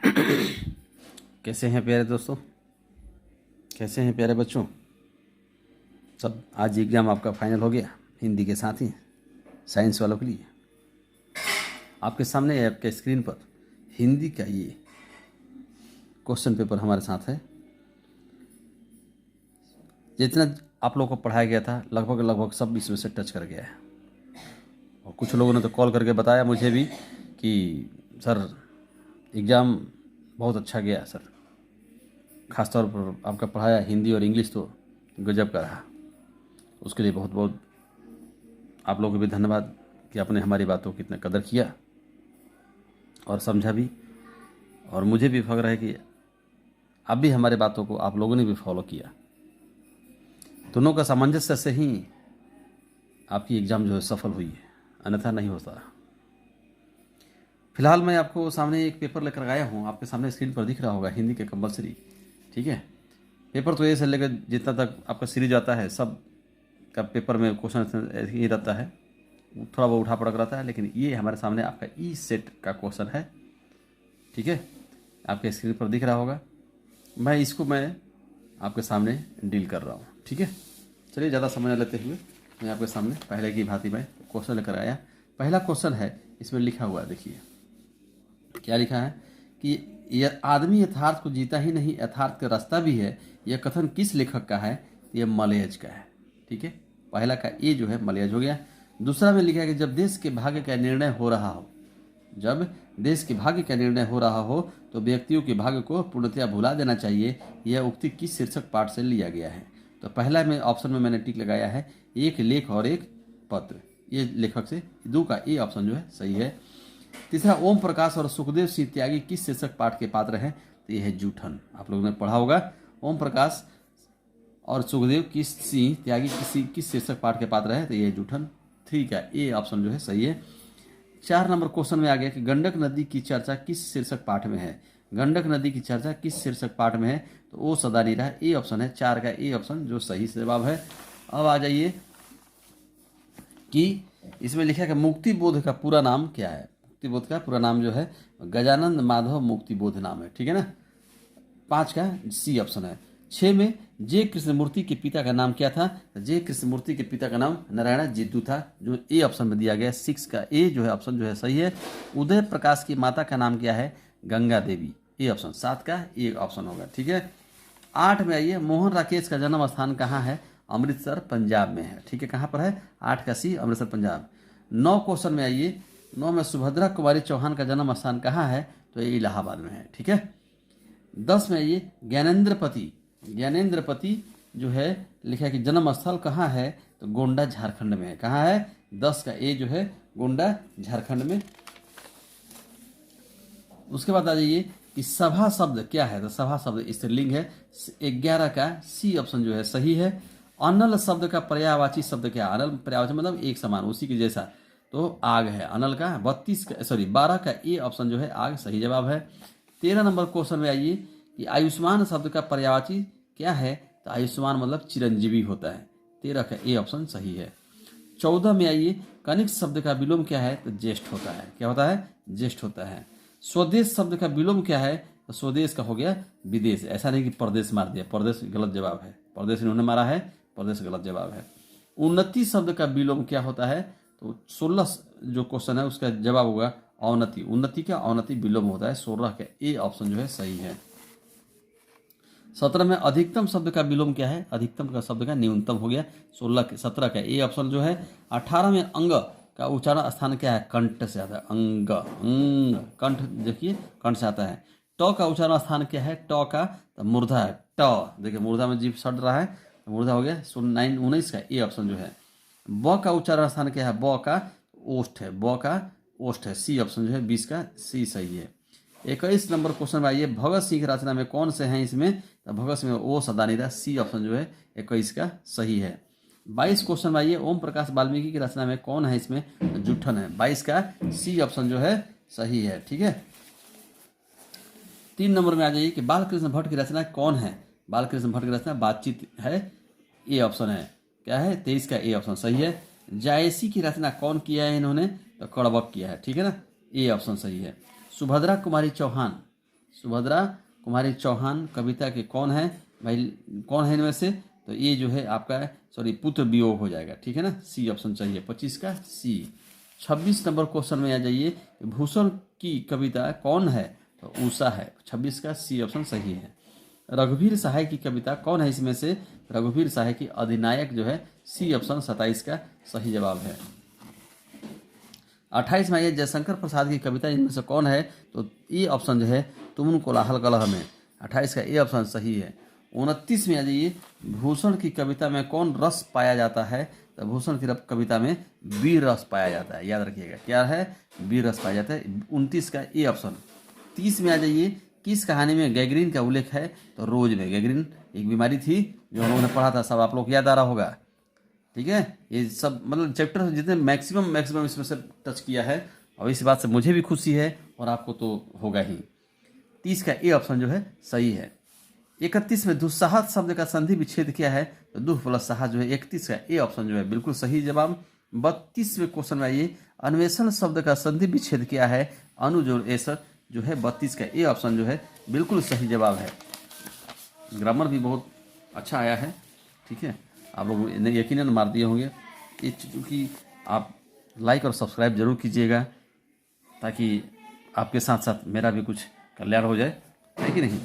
कैसे हैं प्यारे दोस्तों, कैसे हैं प्यारे बच्चों सब। आज एग्ज़ाम आपका फाइनल हो गया हिंदी के साथ ही साइंस वालों के लिए। आपके सामने आपके स्क्रीन पर हिंदी का ये क्वेश्चन पेपर हमारे साथ है। जितना आप लोगों को पढ़ाया गया था लगभग सब इसमें से टच कर गया है। और कुछ लोगों ने तो कॉल करके बताया मुझे भी कि सर एग्ज़ाम बहुत अच्छा गया सर, ख़ासतौर पर आपका पढ़ाया हिंदी और इंग्लिश तो गजब का रहा। उसके लिए बहुत बहुत आप लोगों को भी धन्यवाद कि आपने हमारी बातों की इतना कदर किया और समझा भी। और मुझे भी फ़ख्र है कि अब भी हमारे बातों को आप लोगों ने भी फॉलो किया। दोनों का सामंजस्य से ही आपकी एग्ज़ाम जो है सफल हुई है, अन्यथा नहीं होता। फिलहाल मैं आपको सामने एक पेपर लेकर आया हूँ, आपके सामने स्क्रीन पर दिख रहा होगा, हिंदी के कंपलसरी। ठीक है, पेपर तो ये से लेकर जितना तक आपका सीरीज आता है सब का पेपर में क्वेश्चन ही रहता है, थोड़ा बहुत उठा पड़क रहता है, लेकिन ये हमारे सामने आपका ई सेट का क्वेश्चन है। ठीक है, आपके स्क्रीन पर दिख रहा होगा। मैं आपके सामने डील कर रहा हूँ। ठीक है, चलिए ज़्यादा समय न लेते हुए मैं आपके सामने पहले की भांति मैं क्वेश्चन लेकर आया। पहला क्वेश्चन है, इसमें लिखा हुआ देखिए क्या लिखा है कि यह आदमी यथार्थ को जीता ही नहीं यथार्थ का रास्ता भी है। यह कथन किस लेखक का है? यह मलयज का है। ठीक है, पहला का ए जो है मलयज हो गया। दूसरा में लिखा है कि जब देश के भाग्य का निर्णय हो रहा हो, जब देश के भाग्य का निर्णय हो रहा हो तो व्यक्तियों के भाग्य को पूर्णतया भुला देना चाहिए। यह उक्ति किस शीर्षक पाठ से लिया गया है? तो पहला में ऑप्शन में मैंने टिक लगाया है, एक लेख और एक पत्र, ये लेखक से दो का ए ऑप्शन जो है सही है। तीसरा, ओम प्रकाश और सुखदेव सिंह त्यागी किस शीर्षक पाठ के पात्र हैं? तो यह है जूठन। आप लोगों ने पढ़ा होगा, ओम प्रकाश और सुखदेव सिंह त्यागी किस शीर्षक पाठ के पात्र है? तो यह जूठन। 3 का ए ऑप्शन जो है सही है। 4 नंबर क्वेश्चन में आ गया कि गंडक नदी की चर्चा किस शीर्षक पाठ में है? गंडक नदी की चर्चा किस शीर्षक पाठ में है? तो ओ सदा नहीं रहा, ए ऑप्शन है। 4 का ए ऑप्शन जो सही जवाब है। अब आ जाइए कि इसमें लिखा है कि मुक्ति बोध का पूरा नाम क्या है? मुक्ति बोध का पूरा नाम जो है गजानंद माधव मुक्ति बोध नाम है। ठीक है ना, 5 का सी ऑप्शन है। 6 में जे कृष्णमूर्ति के पिता का नाम क्या था? जे कृष्णमूर्ति के पिता का नाम नारायण जिद्दू था, जो ए ऑप्शन में दिया गया। 6 का ए जो है ऑप्शन जो है सही है। उदय प्रकाश की माता का नाम क्या है? Ganga Devi, A option. 7 का ए ऑप्शन होगा। ठीक है, 8 में आइए, मोहन राकेश का जन्म स्थान कहाँ है? अमृतसर पंजाब में है। ठीक है, कहाँ पर है? 8 का सी अमृतसर पंजाब। 9 क्वेश्चन में आइए, 9 में सुभद्रा कुमारी चौहान का जन्म स्थान कहाँ है? तो ये इलाहाबाद में है। ठीक है, 10 में आइए, ज्ञानेंद्रपति जो है लिखा है कि जन्म स्थल कहाँ है? तो गोंडा झारखंड में है। कहाँ है? 10 का ए जो है गोंडा झारखंड में। उसके बाद आ जाइए कि सभा शब्द क्या है? तो सभा शब्द स्त्रीलिंग है। 11 का सी ऑप्शन जो है सही है। अनल शब्द का पर्यायवाची शब्द क्या है? अनल पर्यायवाची मतलब एक समान, उसी के जैसा, तो आग है अनल का। 12 का ए ऑप्शन जो है आग सही जवाब है। 13 नंबर क्वेश्चन में आइए कि आयुष्मान शब्द का पर्यायवाची क्या है? तो आयुष्मान मतलब चिरंजीवी होता है। 13 का ए ऑप्शन सही है। 14 में आइए, कनिष्ठ शब्द का विलोम क्या है? तो ज्येष्ठ होता है। क्या होता है? ज्येष्ठ होता है। स्वदेश शब्द का विलोम क्या है? तो स्वदेश का हो गया विदेश। ऐसा नहीं कि परदेश मार दिया, परदेश गलत जवाब है। परदेश इन्होंने मारा है, परदेश गलत जवाब है। उन्नति शब्द का विलोम क्या होता है? तो 16 जो क्वेश्चन है उसका जवाब होगा अवनति। उन्नति का अवनति विलोम होता है। 16 का ए ऑप्शन जो है सही है। 17 में अधिकतम शब्द का विलोम क्या है? अधिकतम का शब्द का न्यूनतम हो गया। 17 का ए ऑप्शन जो है। 18 में अंग का उच्चारण स्थान क्या है? कंठ से आता है। अंग, कंठ देखिए कंठ से आता है। ट का उच्चारण स्थान क्या है? ट का तो मूर्धा है। ट देखिए मूर्धा में जीभ सट रहा है, तो मूर्धा हो गया। 19 का ए ऑप्शन जो है। ब का उच्चारण स्थान क्या है? ब का ओष्ठ है। ब का ओष्ठ है। सी ऑप्शन जो है 20 का सी सही है। 21 नंबर क्वेश्चन में आइए, भगत सिंह की रचना में कौन से हैं इसमें? तो भगत सिंह में ओ सदानिदा, सी ऑप्शन जो है 21 का सही है। 22 क्वेश्चन में आइए, ओम प्रकाश वाल्मीकि की रचना में कौन है इसमें? तो जूठन है। 22 का सी ऑप्शन जो है सही है। ठीक है, 3 नंबर में आ जाइए कि बालकृष्ण भट्ट की रचना कौन है? बालकृष्ण भट्ट की रचना बातचीत है, ए ऑप्शन है। क्या है? 23 का ए ऑप्शन सही है। जायसी की रचना कौन किया है इन्होंने? तो कड़बक किया है। ठीक है ना, ए ऑप्शन सही है। सुभद्रा कुमारी चौहान सुभद्रा कुमारी चौहान कविता के कौन है भाई, कौन है इनमें से? तो ये जो है आपका सॉरी पुत्र वियोग हो जाएगा, ठीक है ना, सी ऑप्शन चाहिए 25 का सी। 26 नंबर क्वेश्चन में आ जाइए, भूषण की कविता कौन है? तो उषा है, 26 का सी ऑप्शन सही है। रघुवीर सहाय की कविता कौन है इसमें से? रघुवीर सहाय की अधिनायक जो है सी ऑप्शन 27 का सही जवाब है। 28 में आइए, जयशंकर प्रसाद की कविता इनमें से कौन है? तो ए ऑप्शन जो है तुमन कोलाहल कलह में, 28 का ए ऑप्शन सही है। 29 में आ जाइए, भूषण की कविता में कौन रस पाया जाता है? तो भूषण की कविता में वीर रस पाया जाता है, याद रखिएगा क्या है, वीर रस पाया जाता है, 29 का ए ऑप्शन। 30 में आ जाइए, किस कहानी में गैंग्रीन का उल्लेख है? तो रोज में गैंग्रीन एक बीमारी थी जो हम लोगों ने पढ़ा था, सब आप लोग याद आ रहा होगा, ठीक है। ये सब मतलब चैप्टर जितने मैक्सिमम इसमें से टच किया है, और इस बात से मुझे भी खुशी है और आपको तो होगा ही। 30 का ए ऑप्शन जो है सही है। 31 में दुस्साहस शब्द का संधि विच्छेद क्या है? तो दुह प्लस साहस जो है 31 का ए ऑप्शन जो है बिल्कुल सही जवाब। 32वें क्वेश्चन में आइए, अन्वेषण शब्द का संधि विच्छेद क्या है? अनुजोड़ एस जो है 32 का ए ऑप्शन जो है बिल्कुल सही जवाब है। ग्रामर भी बहुत अच्छा आया है, ठीक है, आप लोग ने यकीनन मार दिए होंगे। ये क्योंकि आप लाइक और सब्सक्राइब जरूर कीजिएगा ताकि आपके साथ साथ मेरा भी कुछ कल्याण हो जाए, है कि नहीं।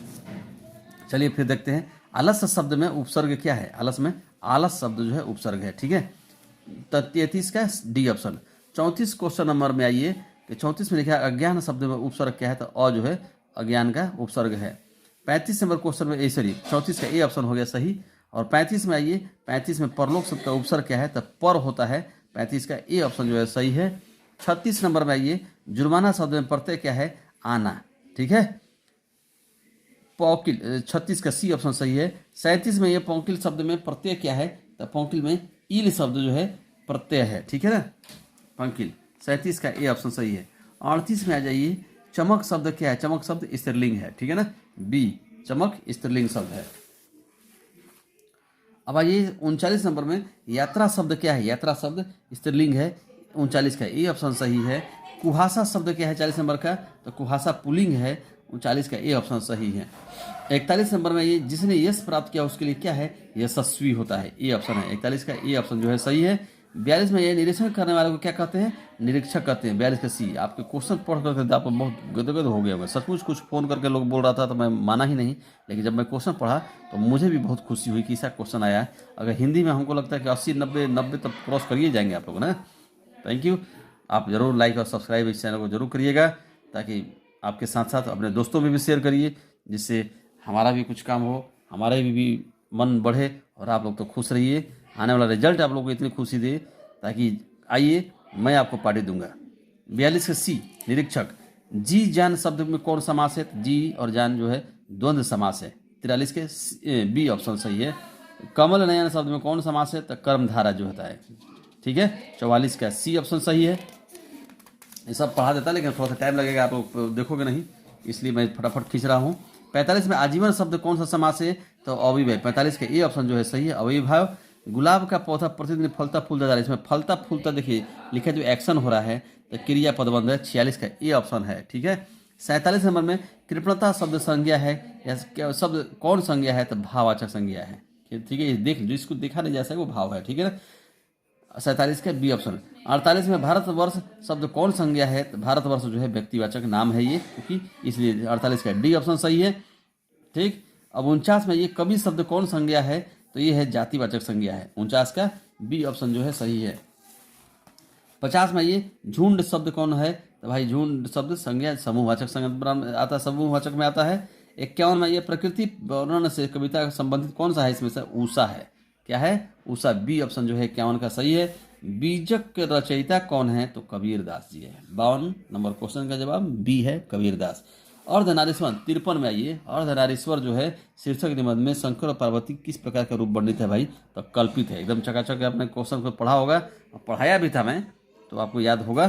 चलिए फिर देखते हैं, आलस शब्द में उपसर्ग क्या है? आलस में आलस शब्द जो है उपसर्ग है, ठीक है। 33 का डी ऑप्शन। 34 क्वेश्चन नंबर में आइए कि 34 में लिखा है अज्ञान शब्द में उपसर्ग क्या है? तो अ जो है अज्ञान का उपसर्ग है। 35 नंबर क्वेश्चन में 34 का ए ऑप्शन हो गया सही। और 35 में आइए, 35 में परलोक शब्द का उपसर्ग क्या है? तो पर होता है, 35 का ए ऑप्शन जो है सही है। 36 नंबर में आइए, जुर्माना शब्द में प्रत्यय क्या है? आना, ठीक है। पौकिल 36 का सी ऑप्शन सही है। 37 में ये पौकिल शब्द में प्रत्यय क्या है? तो पौकिल में ईल शब्द जो है प्रत्यय है, ठीक है ना, पंकिल, 37 का ए ऑप्शन सही है। 38 में आ जाइए, चमक शब्द क्या है? चमक शब्द स्त्रीलिंग है, ठीक है ना, बी चमक स्त्रीलिंग शब्द है। अब आइए 39 नंबर में, यात्रा शब्द क्या है? यात्रा शब्द स्त्रीलिंग है, 39 का ए ऑप्शन सही है। कुहासा शब्द क्या है 40 नंबर का? तो कुहासा पुल्लिंग है, 39 का ए ऑप्शन सही है। 41 नंबर में ये जिसने यश प्राप्त किया उसके लिए क्या है? यशस्वी होता है, ए ऑप्शन है, 41 का ए ऑप्शन जो है सही है। 42 में ये निरीक्षण करने वाले को क्या कहते हैं? निरीक्षक कहते हैं, 42 का सी। आपके क्वेश्चन पढ़ करके आपको बहुत गदगद हो गया होगा, सचमुच कुछ फोन करके लोग बोल रहा था तो मैं माना ही नहीं, लेकिन जब मैं क्वेश्चन पढ़ा तो मुझे भी बहुत खुशी हुई कि ऐसा क्वेश्चन आया। अगर हिंदी में हमको लगता है कि 80 90 तक क्रॉस करिए जाएंगे आप लोग ना। थैंक यू, आप ज़रूर लाइक और सब्सक्राइब इस चैनल को जरूर करिएगा, ताकि आपके साथ साथ अपने दोस्तों में भी शेयर करिए, जिससे हमारा भी कुछ काम हो, हमारे भी मन बढ़े और आप लोग तो खुश रहिए। आने वाला रिजल्ट आप लोग को इतनी खुशी दे ताकि आइए मैं आपको पार्टी दूंगा। 42 का सी निरीक्षक। जी जान शब्द में कौन समास है? जी और जान जो है द्वंद्व समास है, 43 के बी ऑप्शन सही है। कमल नयन शब्द में कौन समास है? तो कर्मधारा जो होता है, ठीक है, 44 का सी ऑप्शन सही है। ये सब पढ़ा देता लेकिन थोड़ा सा टाइम लगेगा, आप लोग देखोगे नहीं, इसलिए मैं फटाफट खींच रहा हूँ। 45 में आजीवन शब्द कौन सा समास है? तो अविभाव, 45 का ए ऑप्शन जो है सही है, अविभाव। गुलाब का पौधा प्रतिदिन फलता फूलता जा रहा है, इसमें फलता फूलता देखिए लिखा जो एक्शन हो रहा है तो क्रिया पदबंध है, 46 का ए ऑप्शन है, ठीक है। 47 नंबर में कृपणता शब्द संज्ञा है या शब्द कौन संज्ञा है? तो भाववाचक संज्ञा है, ठीक है, देख जिसको देखा नहीं जा सके वो भाव है, ठीक है ना, 47 का बी ऑप्शन। 48 में भारतवर्ष शब्द कौन संज्ञा है? तो भारतवर्ष जो है व्यक्तिवाचक नाम है ये, क्योंकि इसलिए 48 का डी ऑप्शन सही है, ठीक। अब 49 में ये कवि शब्द कौन संज्ञा है? तो ये है जातिवाचक संज्ञा है, 49 का बी ऑप्शन जो है सही है। 50 में ये झुंड शब्द कौन है? तो भाई झुंड शब्द संज्ञा समूहवाचक संज्ञा आता है, समूहवाचक में आता है। 51 में ये प्रकृति वर्णन से कविता संबंधित कौन सा है? इसमें से उषा है, क्या है? उषा, बी ऑप्शन जो है 51 का सही है। बीजक के रचयिता कौन है? तो कबीर दास जी है, 52 नंबर क्वेश्चन का जवाब बी है, कबीर दास। अर्धनारीश्वर 53 में आइए, अर्धनारीश्वर जो है शीर्षक निबंध में शंकर और पार्वती किस प्रकार का रूप वर्णित है? भाई तो कल्पित है, एकदम चकाचक आपने क्वेश्चन को पढ़ा होगा और पढ़ाया भी था मैं, तो आपको याद होगा।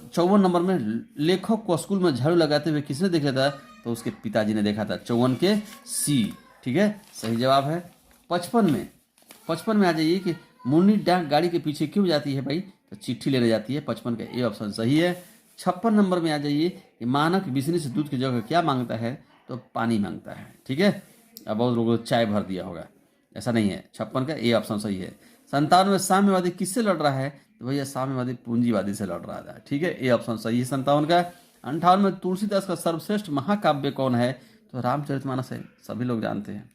54 नंबर में लेखक को स्कूल में झाड़ू लगाते हुए किसने देखा था? तो उसके पिताजी ने देखा था, 54 के सी, ठीक है, सही जवाब है। 55 में आ जाइए कि मुन्नी डाक गाड़ी के पीछे क्यों जाती है? भाई तो चिट्ठी लेने जाती है, 55 का ए ऑप्शन सही है। 56 नंबर में आ जाइए कि मानक बिजली से दूध की जगह क्या मांगता है, तो पानी मांगता है। ठीक है, अब बहुत लोगों ने चाय भर दिया होगा, ऐसा नहीं है। 56 का ए ऑप्शन सही है। 57 में साम्यवादी किससे लड़ रहा है, तो भैया साम्यवादी पूंजीवादी से लड़ रहा था। ठीक है, ए ऑप्शन सही है 57 का। 58 में तुलसीदास का सर्वश्रेष्ठ महाकाव्य कौन है, तो रामचरितमानस है, सभी लोग जानते हैं।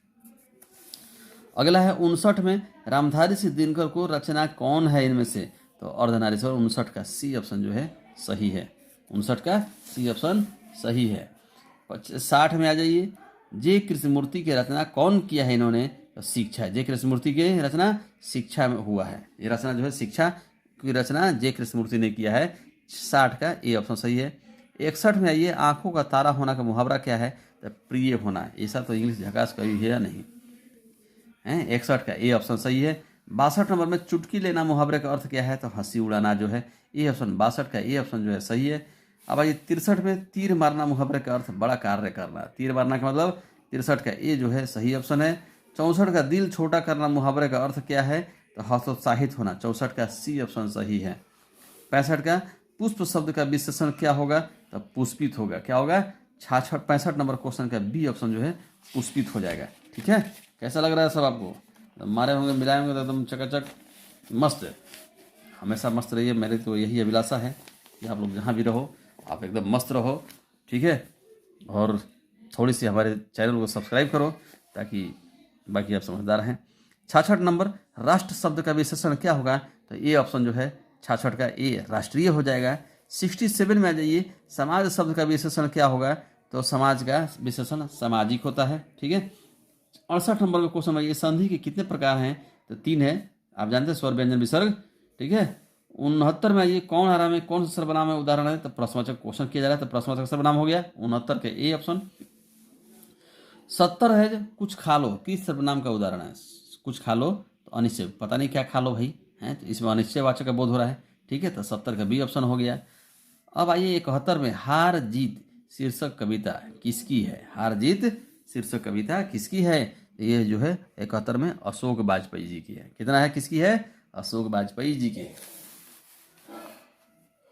अगला है 59 में रामधारी सिंह दिनकर को रचना कौन है इनमें से, तो अर्धनारीश्वर। 59 का सी ऑप्शन जो है सही है। 59 का सी ऑप्शन सही है। 60 में आ जाइए, जे कृष्णमूर्ति की रचना कौन किया है इन्होंने, तो शिक्षा। जे कृष्णमूर्ति की रचना शिक्षा में हुआ है। ये रचना जो है शिक्षा की रचना जे कृष्णमूर्ति ने किया है। 60 का ए ऑप्शन सही है। 61 में आइए, आंखों का तारा होना का मुहावरा क्या है, तो प्रिय होना। ऐसा तो इंग्लिश झकास कभी है या नहीं है। 61 का ए ऑप्शन सही है। 62 नंबर में चुटकी लेना मुहावरे का अर्थ क्या है, तो हंसी उड़ाना जो है ए ऑप्शन। 62 का ए ऑप्शन जो है सही है। अब आइए 63 में तीर मारना मुहावरे का अर्थ बड़ा कार्य करना। तीर मारना का मतलब 63 का ए जो है सही ऑप्शन है। 64 का दिल छोटा करना मुहावरे का अर्थ क्या है, तो हतोत्साहित होना। 64 का सी ऑप्शन सही है। 65 का पुष्प शब्द का विशेषण क्या होगा, तो पुष्पित होगा। क्या होगा, 65 नंबर क्वेश्चन का बी ऑप्शन जो है पुष्पित हो जाएगा। ठीक है, कैसा लग रहा है सब आपको, मारे होंगे मिलाए होंगे तो एकदम चकाचक मस्त है। हमेशा मस्त रहिए, मेरी तो यही अभिलाषा है कि आप लोग जहाँ भी रहो आप एकदम मस्त रहो। ठीक है, और थोड़ी सी हमारे चैनल को सब्सक्राइब करो ताकि बाकी आप समझदार हैं। 66 नंबर राष्ट्र शब्द का विशेषण क्या होगा, तो ए ऑप्शन जो है 66 का ए राष्ट्रीय हो जाएगा। 67 में आ जाइए, समाज शब्द का विशेषण क्या होगा, तो समाज का विशेषण सामाजिक होता है। ठीक है, 68 नंबर का क्वेश्चन है, संधि के कितने प्रकार हैं, तो 3 है। आप जानते हैं, स्वर व्यंजन विसर्ग। ठीक है, 69 में आइए, कौन हरा में कौन सा सर्वनाम है उदाहरण है, तो प्रश्नवाचक क्वेश्चन किया जा रहा है, तो प्रश्नवाचक सर्वनाम हो गया 69 के ए ऑप्शन। 70 है, कुछ खा लो, किस सर्वनाम का उदाहरण है, कुछ खा लो, तो अनिश्चय, पता नहीं क्या खा लो भाई है, तो इसमें अनिश्चयवाचक का बोध हो रहा है। ठीक है, तो 70 का बी ऑप्शन हो गया। अब आइए 71 में, हार जीत शीर्षक कविता किसकी है, हार जीत शीर्षक कविता किसकी है, ये जो है 71 में अशोक वाजपेयी जी की है। कितना है, किसकी है, अशोक वाजपेयी जी की।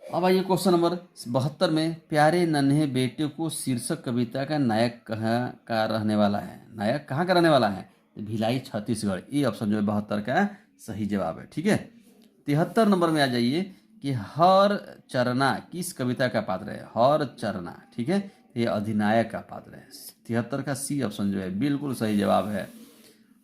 अब आइए क्वेश्चन नंबर 72 में, प्यारे नन्हे बेटे को शीर्षक कविता का नायक कहाँ का रहने वाला है, नायक कहाँ का रहने वाला है, भिलाई छत्तीसगढ़। ये ऑप्शन जो है 72 का सही जवाब है। ठीक है, 73 नंबर में आ जाइए कि हर चरना किस कविता का पात्र है, हर चरना। ठीक है, ये अधिनायक का पात्र है। 73 का सी ऑप्शन जो है बिल्कुल सही जवाब है।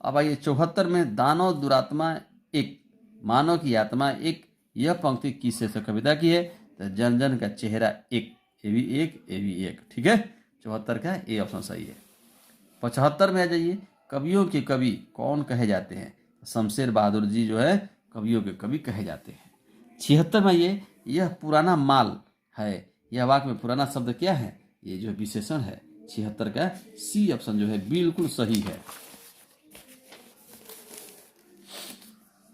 अब आइए 74 में, दानव दुरात्मा एक मानव की आत्मा एक, यह पंक्ति किस शीर्षक कविता की है, तो जन जन का चेहरा एक, ये भी एक, ये भी एक। ठीक है, 74 का ए ऑप्शन सही है। 75 में आ जाइए, कवियों के कवि कौन कहे जाते हैं, शमशेर बहादुर जी जो है कवियों के कवि कहे जाते हैं। 76 में ये, यह पुराना माल है, यह वाक्य में पुराना शब्द क्या है, ये जो विशेषण है। 76 का सी ऑप्शन जो है बिल्कुल सही है।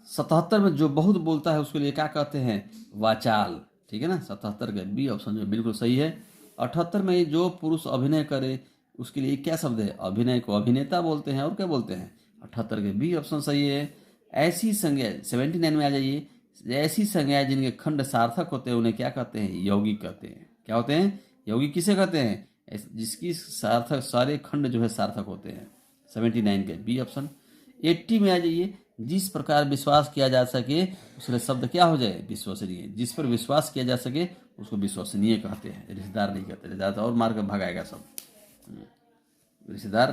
77 में जो बहुत बोलता है उसके लिए क्या कहते हैं, वाचाल। ठीक है ना, 77 का बी ऑप्शन जो बिल्कुल सही है। 78 में जो पुरुष अभिनय करे उसके लिए क्या शब्द है, अभिनय को अभिनेता बोलते हैं, और क्या बोलते हैं, 78 के बी ऑप्शन सही है। ऐसी संज्ञा 79 में आ जाइए, ऐसी संज्ञा जिनके खंड सार्थक होते हैं उन्हें क्या कहते हैं, यौगिक कहते हैं। क्या होते हैं, यौगिक किसे कहते हैं, जिसकी सार्थक सारे खंड जो है सार्थक होते हैं। 79 के बी ऑप्शन। 80 में आ जाइए, जिस प्रकार विश्वास किया जा सके उसके शब्द क्या हो जाए, विश्वसनीय। जिस पर विश्वास किया जा सके उसको विश्वसनीय कहते हैं, रिश्तेदार नहीं कहते, रिश्तेदार तो और मार कर भगाएगा सब। रिश्तेदार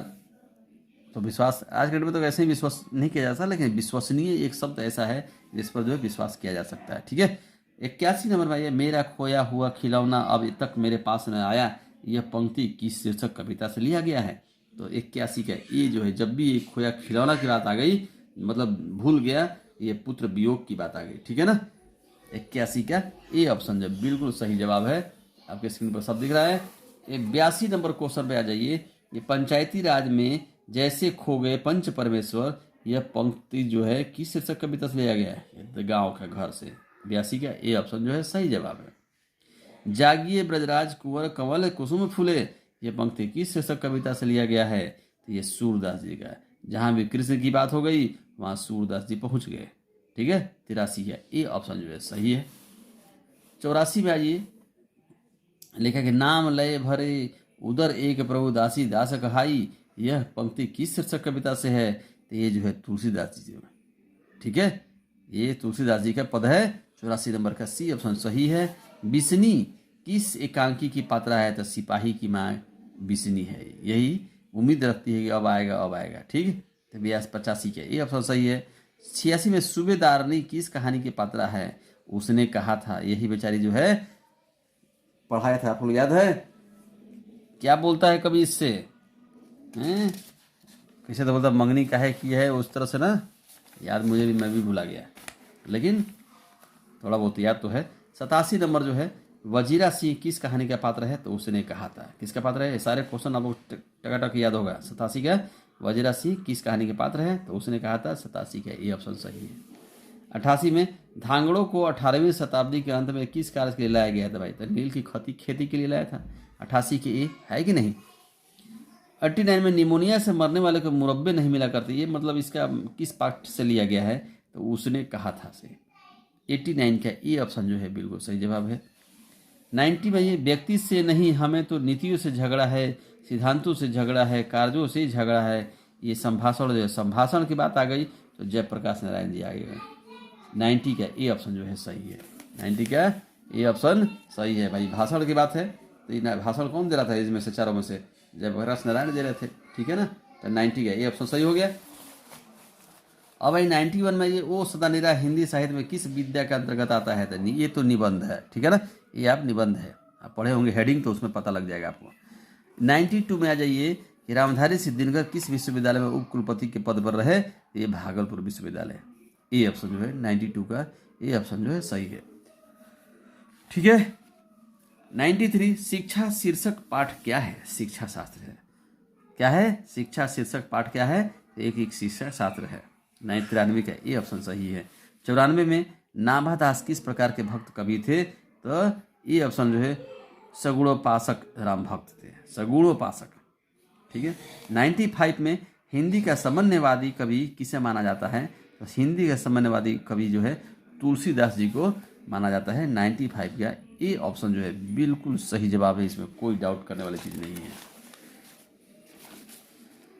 तो विश्वास आज के डेट में तो वैसे ही विश्वास नहीं किया जाता, लेकिन विश्वसनीय एक शब्द ऐसा है जिस पर जो है विश्वास किया जा सकता है। ठीक है, 81 नंबर में, मेरा खोया हुआ खिलौना अब तक मेरे पास न आया, यह पंक्ति किस शीर्षक कविता से लिया गया है, तो 81 का ये जो है, जब भी एक खोया खिलौना की बात आ गई मतलब भूल गया, ये पुत्र वियोग की बात आ गई। ठीक है ना, 81 का ए ऑप्शन जो बिल्कुल सही जवाब है। आपके स्क्रीन पर सब दिख रहा है। 82 नंबर क्वेश्चन पे आ जाइए, ये पंचायती राज में जैसे खो गए पंच परमेश्वर, यह पंक्ति जो है किस शीर्षक कविता से लिया गया है, गांव का घर से। 82 का ए ऑप्शन जो है सही जवाब है। जागिए ब्रजराज कुंवर कंवल कुसुम फूले, यह पंक्ति किस शीर्षक कविता से लिया गया है, तो ये सूरदास जी का। जहां भी कृष्ण की बात हो गई वहां सूरदास जी पहुंच गए। ठीक है, 83 का ए ऑप्शन जो है सही है। 84 में आइए, लिखा कि नाम लय भरे उदर एक प्रभु दासी दास कहाई। यह पंक्ति किस शीर्षक कविता से है? तो ये जो है तुलसीदास जी में, ठीक है, ये तुलसीदास जी का पद है। 84 नंबर का सी ऑप्शन सही है। बिसनी किस एकांकी की पात्रा है? तो सिपाही की माँ बिसनी है। यही उम्मीद रखती है कि अब आएगा अब आएगा, ठीक है। तो 85 के ये ऑप्शन सही है। 86 में सूबेदारनी किस कहानी की पात्रा है? उसने कहा था, यही बेचारी जो है पढ़ाया था, आपको याद है क्या बोलता है कभी इससे? कैसे तो बोलता मंगनी काहे की है, उस तरह से ना, याद मुझे भी, मैं भी भुला गया, लेकिन थोड़ा बहुत याद तो है। 87 नंबर जो है वजीरा सिंह किस कहानी का पात्र है? तो उसने कहा था, किसका पात्र है? ये सारे क्वेश्चन आपको टकाटक याद होगा। 87 का वजीरा सिंह किस कहानी के पात्र है? तो उसने कहा था 87 का ये ऑप्शन सही है। 88 में धांगड़ों को 18वीं शताब्दी के अंत में किस कार्य के लिए लाया गया था? भाई तो नील की खेती के लिए लाया था। 88 के ए है कि नहीं? 89 में निमोनिया से मरने वाले को मुरब्बे नहीं मिला करते, ये मतलब इसका किस पाठ से लिया गया है? तो उसने कहा था से। 89 का ये ऑप्शन जो है बिल्कुल सही जवाब है। 90 में ये व्यक्ति से नहीं, हमें तो नीतियों से झगड़ा है, सिद्धांतों से झगड़ा है, कार्यों से झगड़ा है। ये संभाषण जो है, संभाषण की बात आ गई तो जयप्रकाश नारायण जी आ गए। 90 का ए ऑप्शन जो है सही है। 90 का ए ऑप्शन सही है। भाई भाषण की बात है तो ये भाषण कौन दे रहा था इसमें से, चारों में से? जयप्रकाश नारायण दे रहे थे, ठीक है ना। तो 90 का ए ऑप्शन सही हो गया। अब भाई 91 में ये ओ सदानिरा हिंदी साहित्य में किस विद्या के अंतर्गत आता है? तो ये तो निबंध है, ठीक है ना, ये आप निबंध है, आप पढ़े होंगे हेडिंग तो उसमें पता लग जाएगा आपको। 92 में आ जाइए कि रामधारी सिद्धिनगर किस विश्वविद्यालय में उप कुलपति के पद पर रहे? ये भागलपुर विश्वविद्यालय। ए ऑप्शन जो है 92 का ए ऑप्शन जो है सही है, ठीक है। 93 शिक्षा शीर्षक पाठ क्या है? शिक्षा शास्त्र है। क्या है? शिक्षा शीर्षक पाठ क्या है? एक शिक्षा शास्त्र है। 93 का ए ऑप्शन सही है। 94 में नाभादास किस प्रकार के भक्त कवि थे? तो ये ऑप्शन जो है सगुणोपासक राम भक्त थे, सगुणोपासक, ठीक है। 95 में हिंदी का समन्वयवादी कवि किसे माना जाता है? तो हिंदी का समन्वयवादी कवि जो है तुलसीदास जी को माना जाता है। 95 का ए ऑप्शन जो है बिल्कुल सही जवाब है, इसमें कोई डाउट करने वाली चीज़ नहीं है।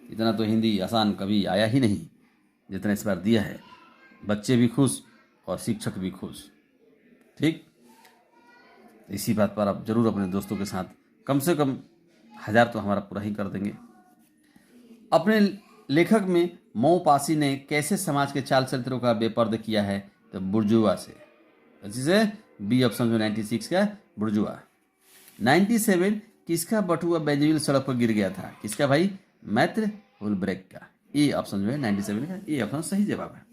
इतना तो हिंदी आसान कभी आया ही नहीं जितना इस बार दिया है। बच्चे भी खुश और शिक्षक भी खुश, ठीक। इसी बात पर आप जरूर अपने दोस्तों के साथ कम से कम 1000 तो हमारा पूरा ही कर देंगे। अपने लेखक में मौपासी ने कैसे समाज के चाल चरित्रों का बेपर्द किया है? तो बुर्जुआ से। जिसे बी ऑप्शन जो 96 का बुर्जुआ। 97 किसका बटुआ बेंजविल सड़क पर गिर गया था? किसका भाई? मैत्र हुलब्रेक का। ए ऑप्शन जो है 97 का ए ऑप्शन सही जवाब है।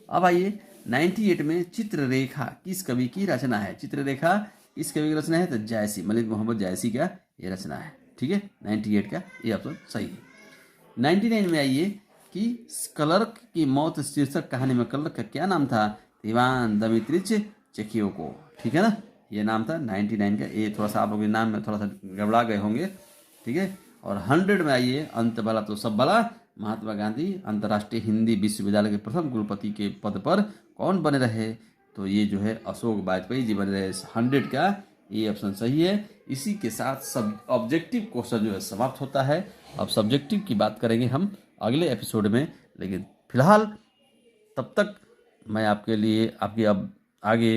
अब आइए 98 में चित्ररेखा किस कवि की रचना है? चित्ररेखा किस कवि की रचना है? तो जायसी, मलिक मोहम्मद जायसी का ये रचना है, ठीक है। 98 का ये ऑप्शन सही है। 99 में आइए कि क्लर्क की मौत शीर्षक कहानी में क्लर्क का क्या नाम था? इवान दमित्रिच चेकियोको, ठीक है ना, ये नाम था 99 का। ये थोड़ा सा आप लोग नाम में थोड़ा सा गड़बड़ा गए होंगे, ठीक है। और 100 में आइए अंत भला तो सब भला, महात्मा गांधी अंतर्राष्ट्रीय हिंदी विश्वविद्यालय के प्रथम कुलपति के पद पर कौन बने रहे? तो ये जो है अशोक वाजपेयी जी बने रहे। 100 का ये ऑप्शन सही है। इसी के साथ सब ऑब्जेक्टिव क्वेश्चन जो है समाप्त होता है। अब सब्जेक्टिव की बात करेंगे हम अगले एपिसोड में, लेकिन फिलहाल तब तक मैं आपके लिए आपके अब आगे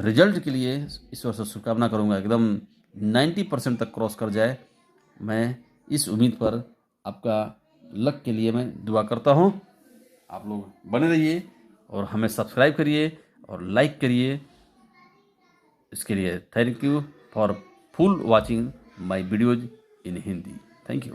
रिजल्ट के लिए ईश्वर से शुभकामना करूँगा एकदम 90% तक क्रॉस कर जाए। मैं इस उम्मीद पर आपका लक के लिए मैं दुआ करता हूँ। आप लोग बने रहिए और हमें सब्सक्राइब करिए और लाइक करिए। इसके लिए thank you for full watching my videos in Hindi. Thank you.